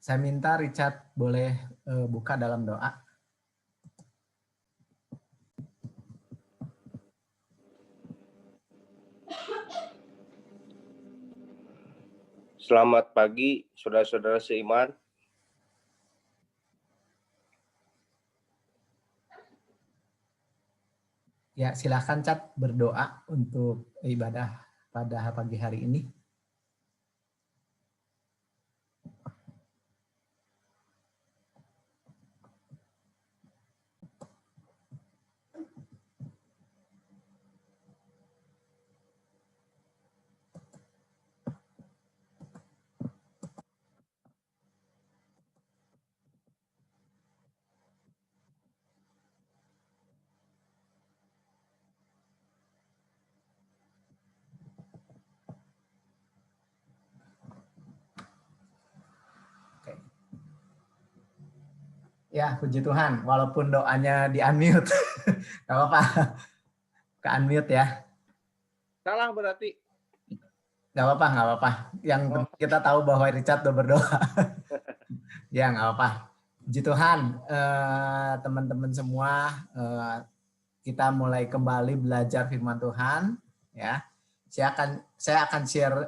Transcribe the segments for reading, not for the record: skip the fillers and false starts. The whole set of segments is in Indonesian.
Saya minta Richard boleh buka dalam doa. Selamat pagi, saudara-saudara seiman. Ya, silakan Cat berdoa untuk ibadah pada pagi hari ini. Ya, puji Tuhan. Walaupun doanya di-unmute. Gak apa-apa. Ke-unmute ya. Salah berarti. Gak apa-apa, gak apa-apa. Yang penting kita tahu bahwa Richard udah berdoa. Ya, gak apa-apa. Puji Tuhan, teman-teman semua, kita mulai kembali belajar firman Tuhan. Ya, saya akan share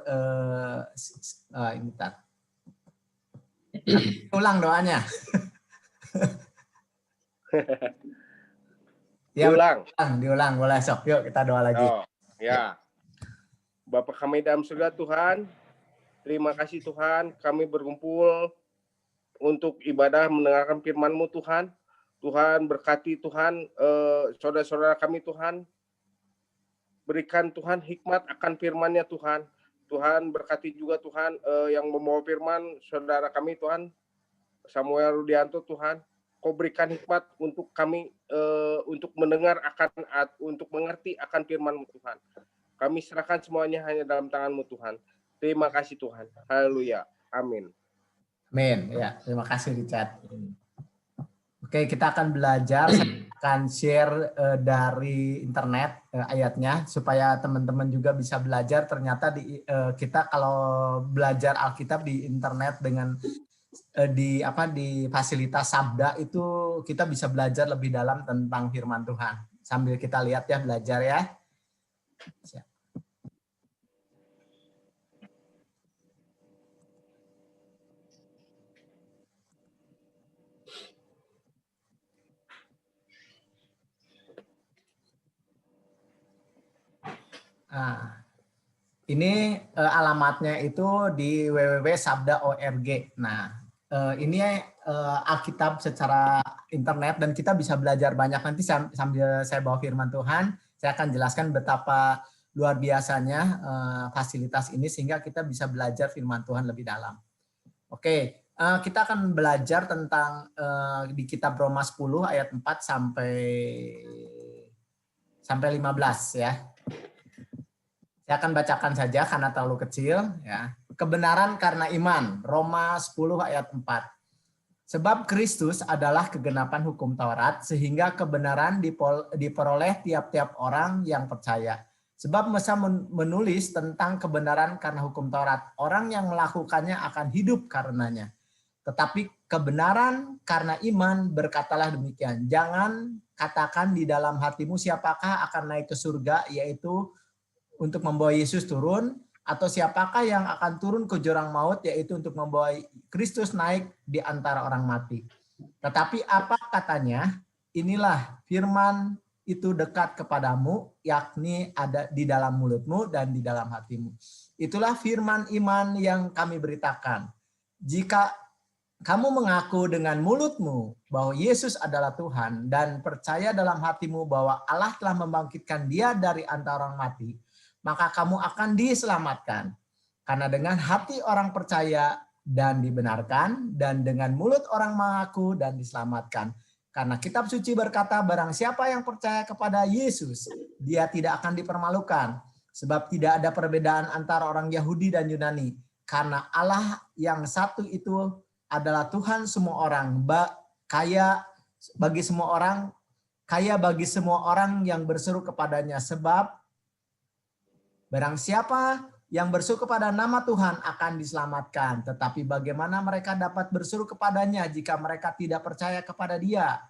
ini tar. Ulang doanya. Ya, diulang boleh sok. Yuk kita doa lagi. Oh, ya. Bapa kami dalam surga Tuhan, terima kasih Tuhan, kami berkumpul untuk ibadah mendengarkan firman-Mu Tuhan. Tuhan berkati Tuhan saudara-saudara kami Tuhan. Berikan Tuhan hikmat akan firman-Nya Tuhan. Tuhan berkati juga Tuhan yang membawa firman saudara kami Tuhan. Samuel Rudianto Tuhan. Kau berikan hikmat untuk kami untuk mendengar untuk mengerti akan firman-Mu Tuhan. Kami serahkan semuanya hanya dalam tangan-Mu Tuhan. Terima kasih Tuhan. Haleluya. Amin. Amin. Ya, terima kasih Richard. Oke, kita akan belajar. Saya akan share dari internet ayatnya supaya teman-teman juga bisa belajar. Ternyata kita kalau belajar Alkitab di internet dengan di fasilitas Sabda itu kita bisa belajar lebih dalam tentang firman Tuhan. Sambil kita lihat ya, belajar ya. Nah, ini alamatnya itu di www.sabda.org. Nah, ini Alkitab secara internet dan kita bisa belajar banyak. Nanti sambil saya bawa firman Tuhan, saya akan jelaskan betapa luar biasanya fasilitas ini sehingga kita bisa belajar firman Tuhan lebih dalam. Oke, kita akan belajar tentang di kitab Roma 10 ayat 4 sampai 15 ya. Saya akan bacakan saja karena terlalu kecil. Ya. Kebenaran karena iman, Roma 10 ayat 4. Sebab Kristus adalah kegenapan hukum Taurat, sehingga kebenaran diperoleh tiap-tiap orang yang percaya. Sebab Musa menulis tentang kebenaran karena hukum Taurat. Orang yang melakukannya akan hidup karenanya. Tetapi kebenaran karena iman berkatalah demikian. Jangan katakan di dalam hatimu siapakah akan naik ke surga, yaitu untuk membawa Yesus turun, atau siapakah yang akan turun ke jurang maut, yaitu untuk membawa Kristus naik di antara orang mati. Tetapi apa katanya? Inilah firman itu dekat kepadamu, yakni ada di dalam mulutmu dan di dalam hatimu. Itulah firman iman yang kami beritakan. Jika kamu mengaku dengan mulutmu bahwa Yesus adalah Tuhan dan percaya dalam hatimu bahwa Allah telah membangkitkan Dia dari antara orang mati, maka kamu akan diselamatkan. Karena dengan hati orang percaya dan dibenarkan, dan dengan mulut orang mengaku dan diselamatkan. Karena kitab suci berkata, barang siapa yang percaya kepada Yesus, dia tidak akan dipermalukan. Sebab tidak ada perbedaan antara orang Yahudi dan Yunani. Karena Allah yang satu itu adalah Tuhan semua orang, kaya bagi semua orang yang berseru kepadanya. Sebab barang siapa yang berseru kepada nama Tuhan akan diselamatkan. Tetapi bagaimana mereka dapat berseru kepadanya jika mereka tidak percaya kepada Dia?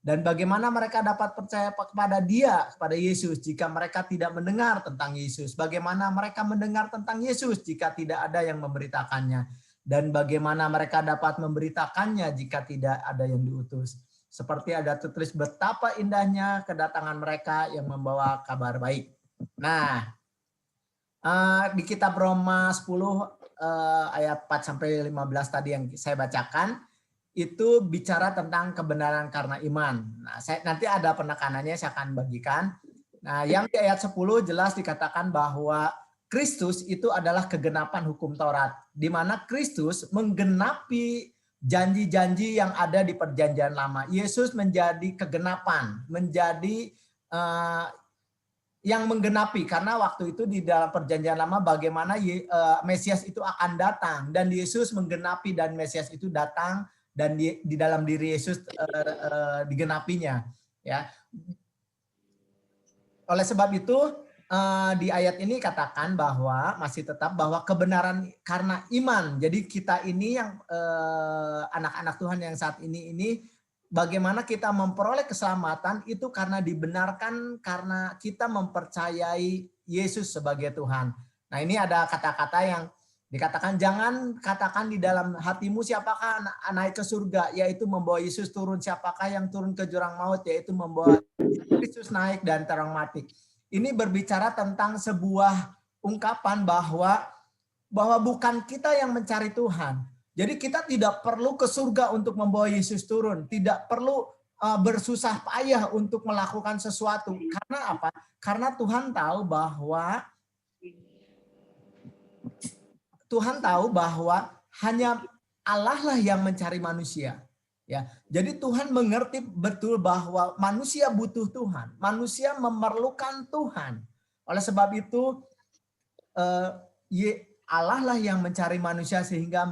Dan bagaimana mereka dapat percaya kepada Dia, kepada Yesus, jika mereka tidak mendengar tentang Yesus? Bagaimana mereka mendengar tentang Yesus jika tidak ada yang memberitakannya? Dan bagaimana mereka dapat memberitakannya jika tidak ada yang diutus? Seperti ada tertulis betapa indahnya kedatangan mereka yang membawa kabar baik. Nah, di kitab Roma 10 ayat 4-15 tadi yang saya bacakan, itu bicara tentang kebenaran karena iman. Nah, nanti ada penekanannya saya akan bagikan. Nah, yang di ayat 10 jelas dikatakan bahwa Kristus itu adalah kegenapan hukum Taurat, di mana Kristus menggenapi janji-janji yang ada di Perjanjian Lama. Yesus menjadi kegenapan, menjadi yang menggenapi, karena waktu itu di dalam Perjanjian Lama bagaimana Mesias itu akan datang, dan Yesus menggenapi dan Mesias itu datang, dan di dalam diri Yesus digenapinya, ya. Oleh sebab itu di ayat ini katakan bahwa masih tetap bahwa kebenaran karena iman. Jadi kita ini yang anak-anak Tuhan yang saat ini bagaimana kita memperoleh keselamatan itu karena dibenarkan karena kita mempercayai Yesus sebagai Tuhan. Nah, ini ada kata-kata yang dikatakan, jangan katakan di dalam hatimu siapakah naik ke surga, yaitu membawa Yesus turun. Siapakah yang turun ke jurang maut, yaitu membawa Kristus naik dan terang mati. Ini berbicara tentang sebuah ungkapan bahwa bukan kita yang mencari Tuhan. Jadi kita tidak perlu ke surga untuk membawa Yesus turun. Tidak perlu bersusah payah untuk melakukan sesuatu. Karena apa? Karena Tuhan tahu bahwa hanya Allah lah yang mencari manusia. Ya, jadi Tuhan mengerti betul bahwa manusia butuh Tuhan, manusia memerlukan Tuhan. Oleh sebab itu Allah lah yang mencari manusia sehingga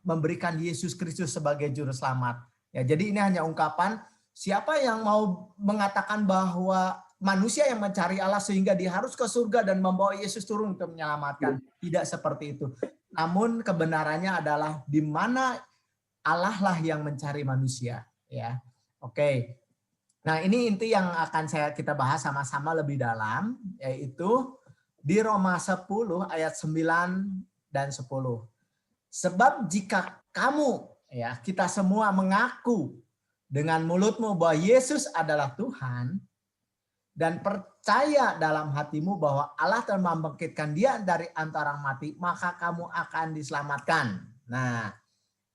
memberikan Yesus Kristus sebagai juru selamat. Ya, jadi ini hanya ungkapan. Siapa yang mau mengatakan bahwa manusia yang mencari Allah sehingga dia harus ke surga dan membawa Yesus turun untuk menyelamatkan? Tidak seperti itu. Namun kebenarannya adalah di mana Allah lah yang mencari manusia, ya. Oke. Nah, ini inti yang akan kita bahas sama-sama lebih dalam, yaitu di Roma 10 ayat 9 dan 10. Sebab jika kamu, ya, kita semua mengaku dengan mulutmu bahwa Yesus adalah Tuhan dan percaya dalam hatimu bahwa Allah telah membangkitkan Dia dari antara mati, maka kamu akan diselamatkan. Nah,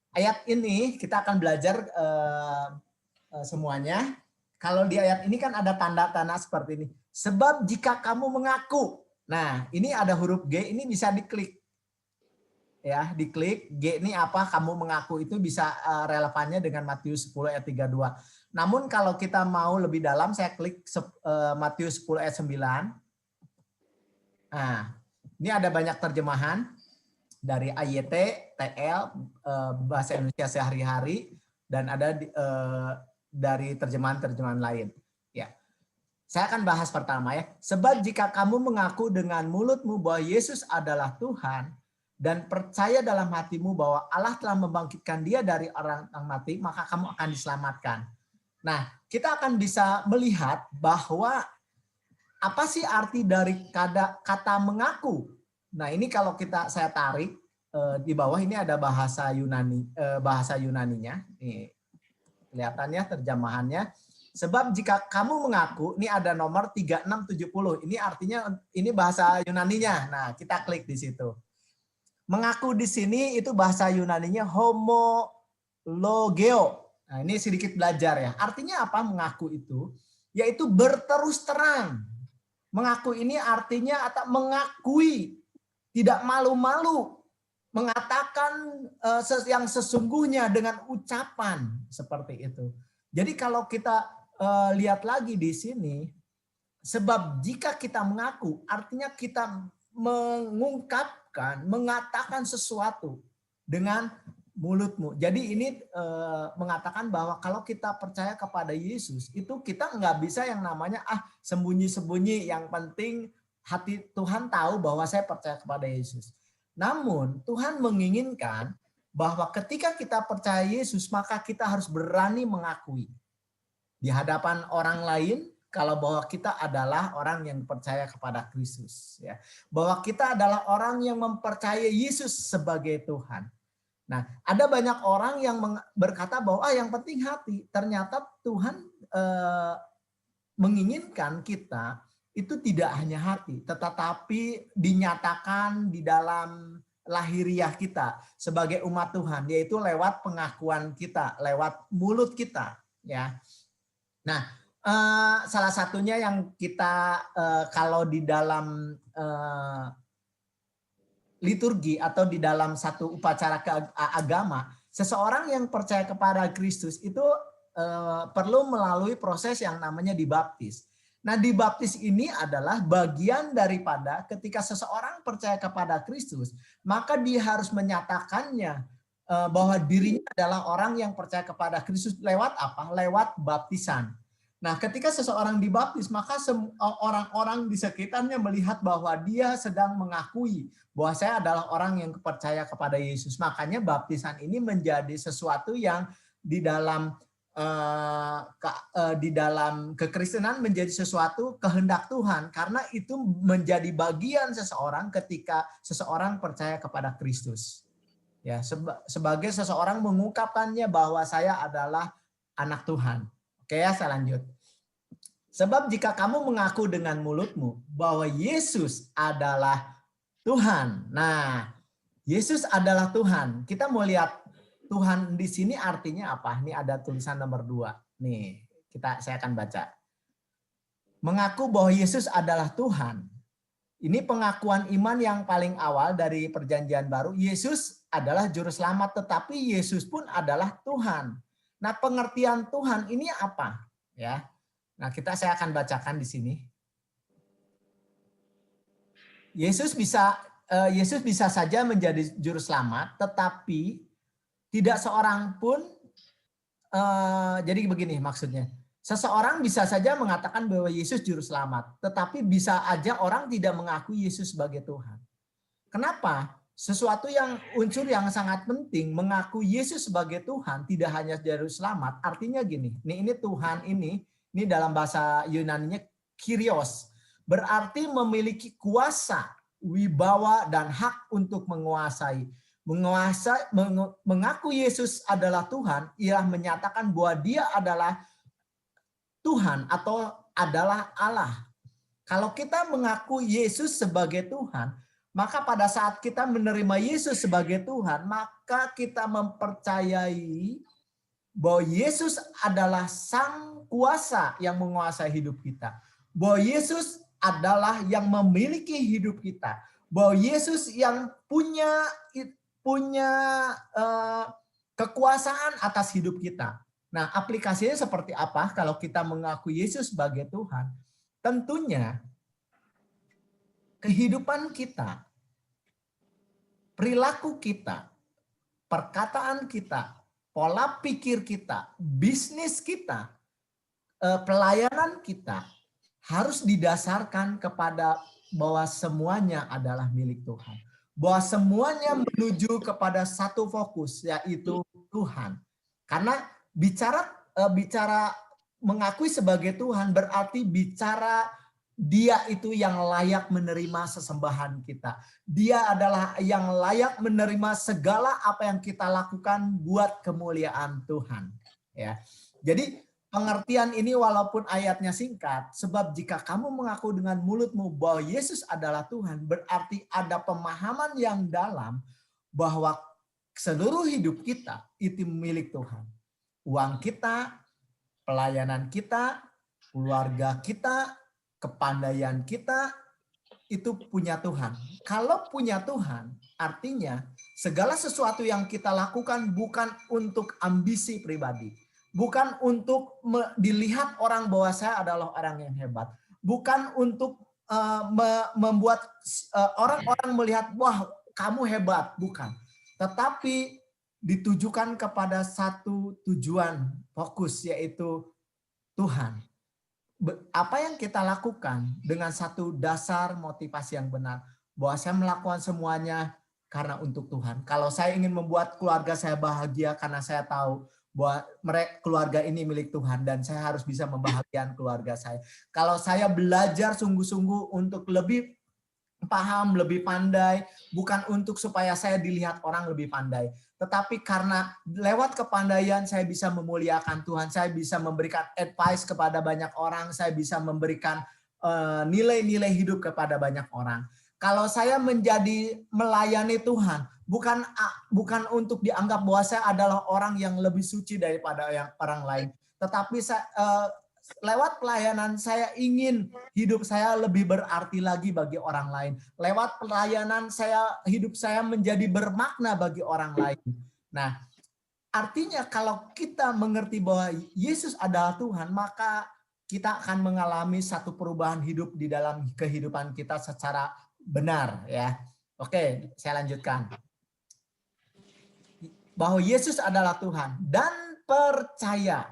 ayat ini kita akan belajar semuanya. Kalau di ayat ini kan ada tanda-tanda seperti ini. Sebab jika kamu mengaku. Nah, ini ada huruf G, ini bisa diklik. Ya, diklik. G ini apa? Kamu mengaku itu bisa relevannya dengan Matius 10 ayat 32. Namun kalau kita mau lebih dalam, saya klik Matius 10 ayat 9. Nah, ini ada banyak terjemahan dari AYT, TL, bahasa Indonesia sehari-hari, dan ada dari terjemahan-terjemahan lain. Ya, saya akan bahas pertama, ya. Sebab jika kamu mengaku dengan mulutmu bahwa Yesus adalah Tuhan dan percaya dalam hatimu bahwa Allah telah membangkitkan Dia dari orang mati, maka kamu akan diselamatkan. Nah, kita akan bisa melihat bahwa apa sih arti dari kata mengaku. Nah, ini kalau saya tarik di bawah ini ada bahasa Yunaninya. Nih, kelihatannya terjemahannya. Sebab jika kamu mengaku, ini ada nomor 3670. Ini artinya ini bahasa Yunaninya. Nah, kita klik di situ. Mengaku di sini itu bahasa Yunaninya homologeo. Nah, ini sedikit belajar, ya. Artinya apa mengaku itu? Yaitu berterus terang. Mengaku ini artinya atau mengakui, tidak malu-malu, mengatakan yang sesungguhnya dengan ucapan seperti itu. Jadi kalau kita lihat lagi di sini, sebab jika kita mengaku, artinya kita mengungkapkan, mengatakan sesuatu dengan mulutmu. Jadi ini mengatakan bahwa kalau kita percaya kepada Yesus, itu kita nggak bisa yang namanya sembunyi-sembunyi, yang penting hati Tuhan tahu bahwa saya percaya kepada Yesus. Namun Tuhan menginginkan bahwa ketika kita percaya Yesus, maka kita harus berani mengakui di hadapan orang lain kalau bahwa kita adalah orang yang percaya kepada Kristus, ya. Bahwa kita adalah orang yang mempercayai Yesus sebagai Tuhan. Nah, ada banyak orang yang berkata bahwa yang penting hati. Ternyata Tuhan menginginkan kita itu tidak hanya hati, tetapi dinyatakan di dalam lahiriah kita sebagai umat Tuhan, yaitu lewat pengakuan kita, lewat mulut kita, ya. Nah, salah satunya yang kita kalau di dalam liturgi atau di dalam satu upacara agama, seseorang yang percaya kepada Kristus itu perlu melalui proses yang namanya dibaptis. Nah, dibaptis ini adalah bagian daripada ketika seseorang percaya kepada Kristus, maka dia harus menyatakannya bahwa dirinya adalah orang yang percaya kepada Kristus lewat apa? Lewat baptisan. Nah, ketika seseorang dibaptis, maka orang-orang di sekitarnya melihat bahwa dia sedang mengakui bahwa saya adalah orang yang percaya kepada Yesus. Makanya baptisan ini menjadi sesuatu yang di dalam kekristenan menjadi sesuatu kehendak Tuhan, karena itu menjadi bagian seseorang ketika seseorang percaya kepada Kristus. Ya, sebagai seseorang mengungkapkannya bahwa saya adalah anak Tuhan. Oke ya, saya lanjut. Sebab jika kamu mengaku dengan mulutmu bahwa Yesus adalah Tuhan. Nah, Yesus adalah Tuhan. Kita mau lihat Tuhan di sini artinya apa? Ini ada tulisan nomor 2. Nih, saya akan baca. Mengaku bahwa Yesus adalah Tuhan. Ini pengakuan iman yang paling awal dari Perjanjian Baru. Yesus adalah juru selamat, tetapi Yesus pun adalah Tuhan. Nah, pengertian Tuhan ini apa? Ya. Nah, saya akan bacakan di sini. Yesus bisa saja menjadi juru selamat, tetapi tidak seorang pun. Jadi begini maksudnya. Seseorang bisa saja mengatakan bahwa Yesus juru selamat, tetapi bisa aja orang tidak mengakui Yesus sebagai Tuhan. Kenapa? Sesuatu unsur yang sangat penting, mengaku Yesus sebagai Tuhan, tidak hanya juru selamat. Artinya gini, ini Tuhan ini dalam bahasa Yunaninya kyrios, berarti memiliki kuasa, wibawa dan hak untuk menguasai. Mengaku Yesus adalah Tuhan, ialah menyatakan bahwa dia adalah Tuhan atau adalah Allah. Kalau kita mengaku Yesus sebagai Tuhan, maka pada saat kita menerima Yesus sebagai Tuhan, maka kita mempercayai bahwa Yesus adalah sang kuasa yang menguasai hidup kita. Bahwa Yesus adalah yang memiliki hidup kita. Bahwa Yesus yang punya kekuasaan atas hidup kita. Nah, aplikasinya seperti apa kalau kita mengaku Yesus sebagai Tuhan? Tentunya kehidupan kita, perilaku kita, perkataan kita, pola pikir kita, bisnis kita, pelayanan kita harus didasarkan kepada bahwa semuanya adalah milik Tuhan. Bahwa semuanya menuju kepada satu fokus, yaitu Tuhan. Karena bicara mengakui sebagai Tuhan berarti bicara dia itu yang layak menerima sesembahan kita. Dia adalah yang layak menerima segala apa yang kita lakukan buat kemuliaan Tuhan. Ya. Jadi pengertian ini walaupun ayatnya singkat, sebab jika kamu mengaku dengan mulutmu bahwa Yesus adalah Tuhan, berarti ada pemahaman yang dalam bahwa seluruh hidup kita itu milik Tuhan. Uang kita, pelayanan kita, keluarga kita, kepandaian kita, itu punya Tuhan. Kalau punya Tuhan, artinya segala sesuatu yang kita lakukan bukan untuk ambisi pribadi. Bukan untuk dilihat orang bahwa saya adalah orang yang hebat. Bukan untuk membuat orang-orang melihat, wah kamu hebat. Bukan. Tetapi ditujukan kepada satu tujuan fokus, yaitu Tuhan. apa yang kita lakukan dengan satu dasar motivasi yang benar, bahwa saya melakukan semuanya karena untuk Tuhan. Kalau saya ingin membuat keluarga saya bahagia karena saya tahu bahwa keluarga ini milik Tuhan dan saya harus bisa membahagiakan keluarga saya. Kalau saya belajar sungguh-sungguh untuk lebih paham, lebih pandai, bukan untuk supaya saya dilihat orang lebih pandai, tetapi karena lewat kepandaian saya bisa memuliakan Tuhan, saya bisa memberikan advice kepada banyak orang, saya bisa memberikan nilai-nilai hidup kepada banyak orang. Kalau saya menjadi melayani Tuhan, bukan untuk dianggap bahwa saya adalah orang yang lebih suci daripada yang orang lain, tetapi lewat pelayanan saya ingin hidup saya lebih berarti lagi bagi orang lain. Lewat pelayanan hidup saya menjadi bermakna bagi orang lain. Nah, artinya kalau kita mengerti bahwa Yesus adalah Tuhan, maka kita akan mengalami satu perubahan hidup di dalam kehidupan kita secara benar, ya. Oke, saya lanjutkan. Bahwa Yesus adalah Tuhan dan percaya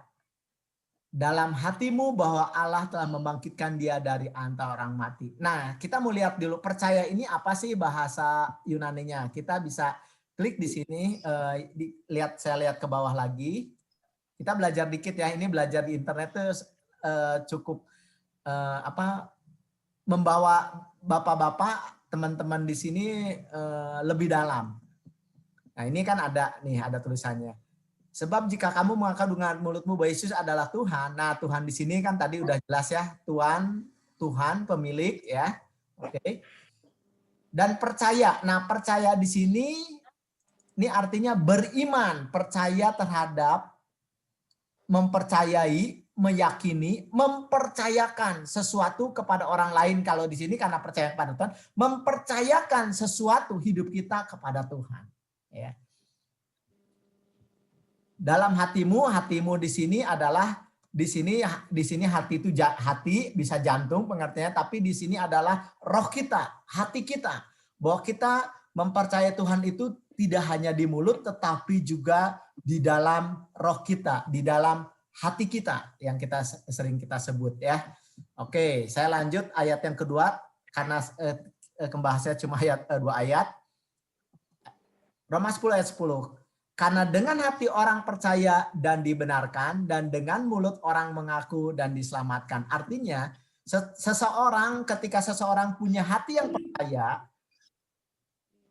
dalam hatimu bahwa Allah telah membangkitkan dia dari antara orang mati. Nah, kita mau lihat dulu percaya ini apa sih bahasa Yunaninya. Kita bisa klik di sini, saya lihat ke bawah lagi. Kita belajar dikit ya. Ini belajar di internet tuh cukup membawa bapak-bapak, teman-teman di sini lebih dalam. Nah, ini kan ada tulisannya. Sebab jika kamu mengaku dengan mulutmu bahwa Yesus adalah Tuhan, nah Tuhan di sini kan tadi udah jelas ya, Tuhan pemilik ya, oke. Dan percaya. Nah percaya di sini, ini artinya beriman, percaya terhadap, mempercayai, meyakini, mempercayakan sesuatu kepada orang lain. Kalau di sini karena percaya kepada Tuhan, mempercayakan sesuatu hidup kita kepada Tuhan. Ya. Dalam hatimu di sini adalah di sini hati itu hati bisa jantung pengertiannya, tapi di sini adalah roh kita, hati kita, bahwa kita mempercayai Tuhan itu tidak hanya di mulut tetapi juga di dalam roh kita, di dalam hati kita yang kita sering kita sebut ya. Oke, saya lanjut ayat yang kedua karena pembahasannya cuma dua ayat. Roma 10 ayat 10. Karena dengan hati orang percaya dan dibenarkan, dan dengan mulut orang mengaku dan diselamatkan. Artinya, ketika seseorang punya hati yang percaya,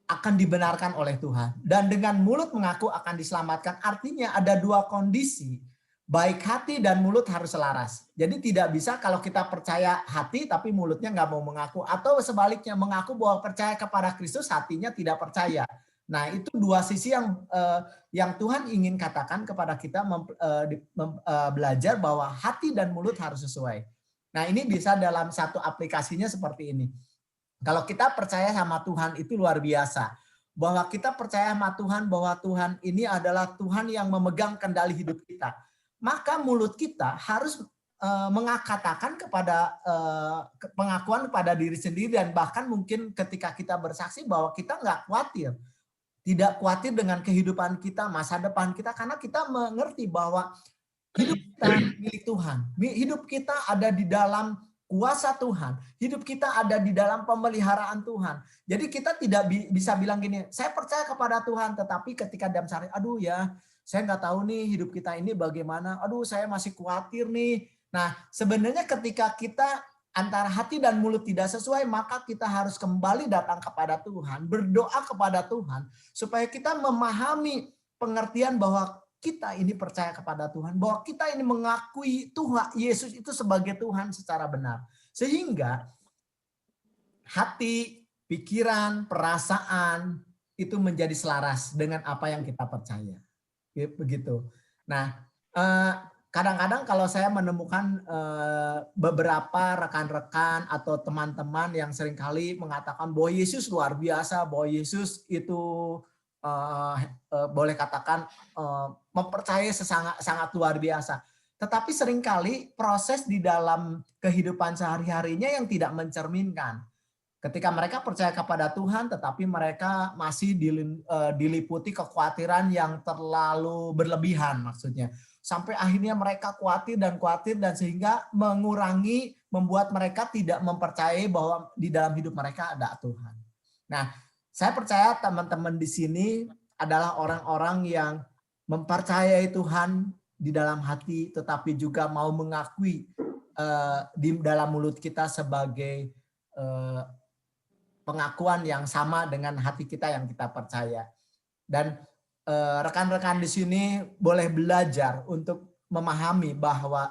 akan dibenarkan oleh Tuhan. Dan dengan mulut mengaku akan diselamatkan. Artinya ada dua kondisi. Baik hati dan mulut harus selaras. Jadi tidak bisa kalau kita percaya hati, tapi mulutnya nggak mau mengaku. Atau sebaliknya, mengaku bahwa percaya kepada Kristus, hatinya tidak percaya. Nah, itu dua sisi yang Tuhan ingin katakan kepada kita belajar bahwa hati dan mulut harus sesuai. Nah, ini bisa dalam satu aplikasinya seperti ini. Kalau kita percaya sama Tuhan itu luar biasa. Bahwa kita percaya sama Tuhan bahwa Tuhan ini adalah Tuhan yang memegang kendali hidup kita. Maka mulut kita harus mengatakan kepada pengakuan kepada diri sendiri, dan bahkan mungkin ketika kita bersaksi bahwa kita nggak khawatir. Tidak khawatir dengan kehidupan kita, masa depan kita, karena kita mengerti bahwa hidup kita milik Tuhan. Hidup kita ada di dalam kuasa Tuhan. Hidup kita ada di dalam pemeliharaan Tuhan. Jadi kita tidak bisa bilang gini, saya percaya kepada Tuhan, tetapi ketika dalam sehari, aduh ya, saya nggak tahu nih hidup kita ini bagaimana, aduh saya masih khawatir nih. Nah, sebenarnya ketika kita antara hati dan mulut tidak sesuai, maka kita harus kembali datang kepada Tuhan, berdoa kepada Tuhan, supaya kita memahami pengertian bahwa kita ini percaya kepada Tuhan, bahwa kita ini mengakui Tuhan Yesus itu sebagai Tuhan secara benar. Sehingga hati, pikiran, perasaan itu menjadi selaras dengan apa yang kita percaya. Begitu. Nah, kadang-kadang kalau saya menemukan beberapa rekan-rekan atau teman-teman yang seringkali mengatakan bahwa Yesus luar biasa, bahwa Yesus itu boleh katakan mempercayai sangat luar biasa. Tetapi seringkali proses di dalam kehidupan sehari-harinya yang tidak mencerminkan. Ketika mereka percaya kepada Tuhan, tetapi mereka masih diliputi kekhawatiran yang terlalu berlebihan maksudnya. sampai akhirnya mereka khawatir dan sehingga membuat mereka tidak mempercayai bahwa di dalam hidup mereka ada Tuhan. Nah, saya percaya teman-teman di sini adalah orang-orang yang mempercayai Tuhan di dalam hati, tetapi juga mau mengakui di dalam mulut kita sebagai pengakuan yang sama dengan hati kita yang kita percaya. Dan rekan-rekan di sini boleh belajar untuk memahami bahwa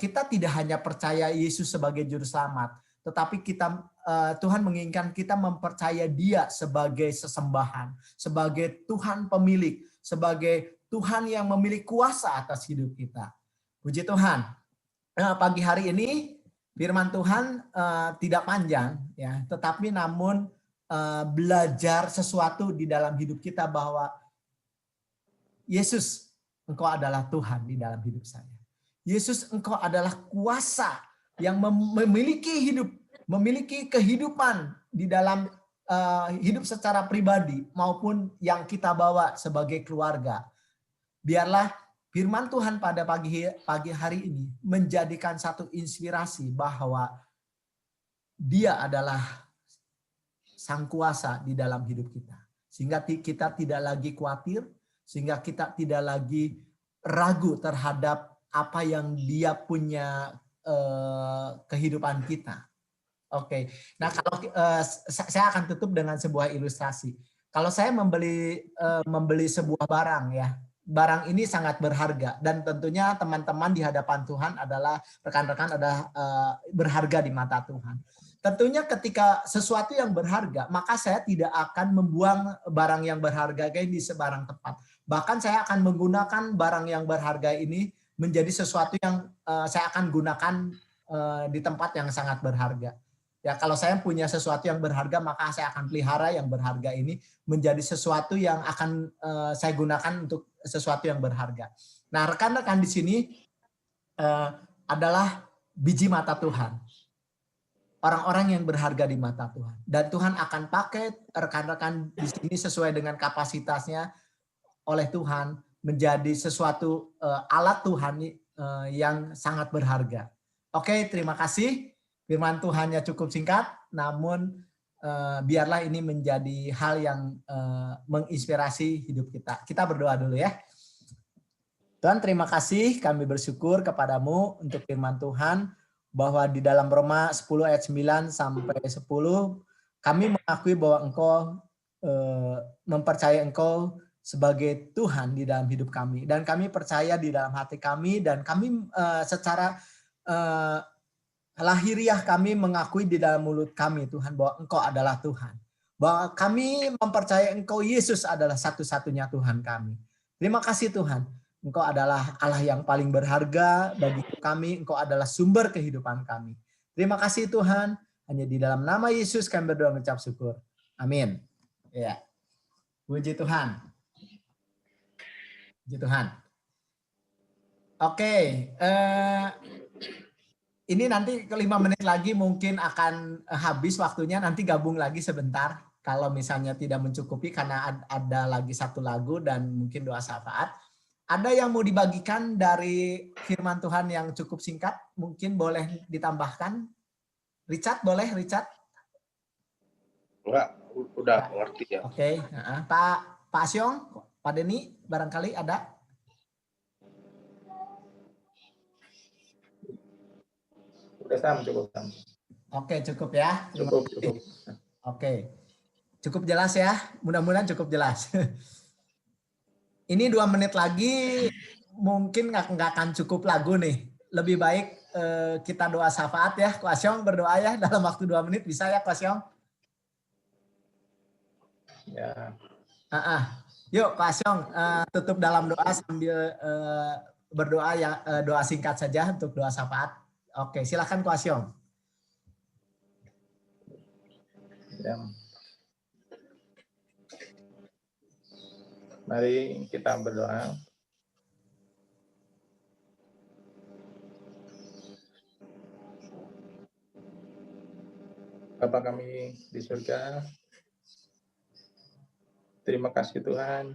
kita tidak hanya percaya Yesus sebagai juru selamat, tetapi Tuhan menginginkan kita mempercaya Dia sebagai sesembahan, sebagai Tuhan pemilik, sebagai Tuhan yang memiliki kuasa atas hidup kita. Puji Tuhan. Pagi hari ini firman Tuhan tidak panjang, ya, tetapi namun belajar sesuatu di dalam hidup kita bahwa Yesus, Engkau adalah Tuhan di dalam hidup saya. Yesus, Engkau adalah kuasa yang memiliki kehidupan di dalam hidup secara pribadi maupun yang kita bawa sebagai keluarga. Biarlah firman Tuhan pada pagi hari ini menjadikan satu inspirasi bahwa Dia adalah Sang Kuasa di dalam hidup kita. Sehingga kita tidak lagi khawatir, sehingga kita tidak lagi ragu terhadap apa yang Dia punya kehidupan kita. Oke. Nah, kalau saya akan tutup dengan sebuah ilustrasi. Kalau saya membeli sebuah barang, ya, barang ini sangat berharga dan tentunya teman-teman di hadapan Tuhan adalah rekan-rekan adalah berharga di mata Tuhan. Tentunya ketika sesuatu yang berharga, maka saya tidak akan membuang barang yang berharga ini di sebarang tempat. Bahkan saya akan menggunakan barang yang berharga ini menjadi sesuatu yang saya akan gunakan di tempat yang sangat berharga. Ya, kalau saya punya sesuatu yang berharga, maka saya akan pelihara yang berharga ini menjadi sesuatu yang akan saya gunakan untuk sesuatu yang berharga. Nah, rekan-rekan di sini adalah biji mata Tuhan. Orang-orang yang berharga di mata Tuhan. Dan Tuhan akan pakai rekan-rekan di sini sesuai dengan kapasitasnya oleh Tuhan menjadi sesuatu alat Tuhan yang sangat berharga. Oke, terima kasih. Firman Tuhannya cukup singkat, namun biarlah ini menjadi hal yang menginspirasi hidup kita. Kita berdoa dulu ya. Tuhan, terima kasih, kami bersyukur kepadamu untuk firman Tuhan, bahwa di dalam Roma 10 ayat 9 sampai 10, kami mengakui bahwa Engkau mempercayai Engkau sebagai Tuhan di dalam hidup kami. Dan kami percaya di dalam hati kami, dan kami secara lahiriah kami mengakui di dalam mulut kami, Tuhan, bahwa Engkau adalah Tuhan. Bahwa kami mempercayai Engkau Yesus adalah satu-satunya Tuhan kami. Terima kasih Tuhan. Engkau adalah Allah yang paling berharga bagi kami. Engkau adalah sumber kehidupan kami. Terima kasih Tuhan. Hanya di dalam nama Yesus kami berdoa mengucap syukur. Amin. Ya. Puji Tuhan. Puji Tuhan. Oke. Ini nanti ke 5 menit lagi mungkin akan habis waktunya. Nanti gabung lagi sebentar. Kalau misalnya tidak mencukupi karena ada lagi satu lagu dan mungkin doa syafaat. Ada yang mau dibagikan dari firman Tuhan yang cukup singkat? Mungkin boleh ditambahkan. Richard, boleh Richard? Enggak, udah ngerti ya. Oke. Pak Asyong, Pak Denny, barangkali ada? Udah Sam, cukup Sam. Oke, cukup ya. Cukup. Oke. Cukup jelas ya. Mudah-mudahan cukup jelas. Ini 2 menit lagi mungkin nggak akan cukup lagu nih. Lebih baik kita doa syafaat ya. Ko Asyong berdoa ya dalam waktu 2 menit, bisa ya Ko Asyong? Ya. Yuk Ko Asyong tutup dalam doa sambil berdoa ya, doa singkat saja untuk doa syafaat. Oke, silakan Ko Asyong. Ya. Mari kita berdoa. Bapa kami di surga, terima kasih Tuhan.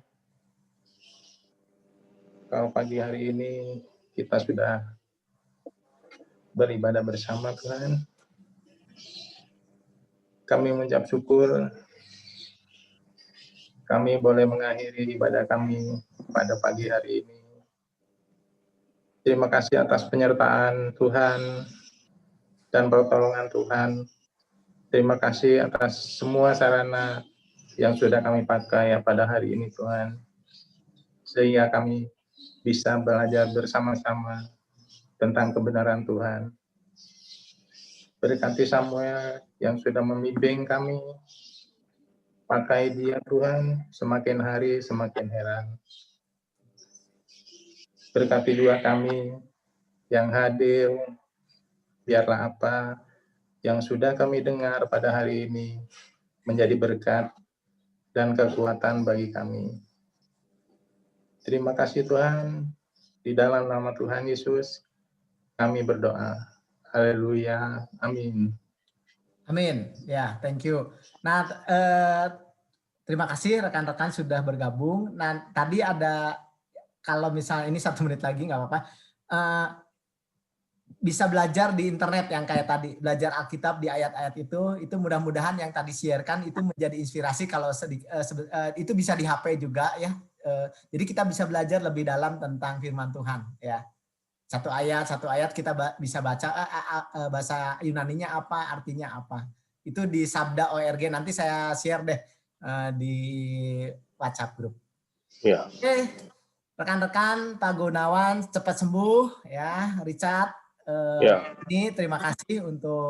kalau pagi hari ini kita sudah beribadah bersama Tuhan. Kami mengucap syukur kami boleh mengakhiri ibadah kami pada pagi hari ini. Terima kasih atas penyertaan Tuhan dan pertolongan Tuhan. Terima kasih atas semua sarana yang sudah kami pakai pada hari ini Tuhan. Sehingga kami bisa belajar bersama-sama tentang kebenaran Tuhan. Berkati Samuel yang sudah membimbing kami. Pakai dia Tuhan, semakin hari semakin heran. Berkati juga kami yang hadir, biarlah apa yang sudah kami dengar pada hari ini menjadi berkat dan kekuatan bagi kami. Terima kasih Tuhan, di dalam nama Tuhan Yesus kami berdoa. Haleluya, amin. Amin. Ya, thank you. Nah, terima kasih rekan-rekan sudah bergabung. Nah, tadi ada, kalau misalnya ini 1 menit lagi nggak apa-apa, bisa belajar di internet yang kayak tadi, belajar Alkitab di ayat-ayat itu mudah-mudahan yang tadi sharekan itu menjadi inspirasi. Kalau itu bisa di HP juga ya. Jadi kita bisa belajar lebih dalam tentang firman Tuhan ya. Satu ayat kita bisa baca bahasa Yunaninya apa, artinya apa. Itu di Sabda.org, nanti saya share deh di WhatsApp grup. Ya. Oke, rekan-rekan, Pak Gunawan cepat sembuh ya, Richard. Ya. Ini terima kasih untuk